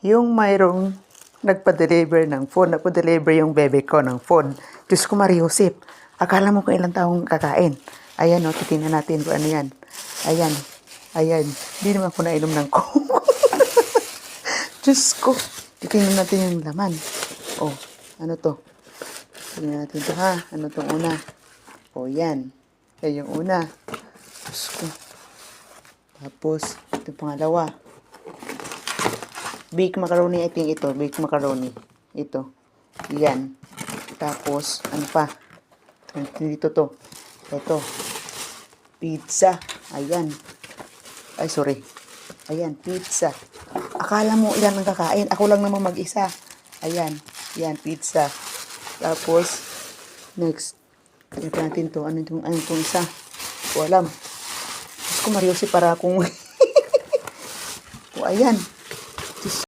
yung mayroong nagpa-deliver ng phone, nagpa-deliver yung bebe ko ng phone. Diyos ko, Mariusip, akala mo kung ilang taong kakain. Ayan, o, titingnan natin kung ano yan. Ayan, ayan, hindi naman ako nainom ng coke. Diyos ko, titingnan natin yung laman. Oh, ano to? Tingnan natin to ha, ano tong una? Oh, yan. Yan yung una. Diyos ko. Tapos, ito pangalawa. Baked macaroni, I think ito. Baked macaroni. Ito. Yan. Tapos, ano pa? Dito to. Ito. Pizza. Ayan. Ay, sorry. Ayan, pizza. Akala mo ilan ang kakain. Ako lang naman mag-isa. Ayan. Yan, pizza. Tapos, next. Tignan natin to. Ano itong isa? Ko alam. Diyos ko, Mariusip, para akong... o, ayan.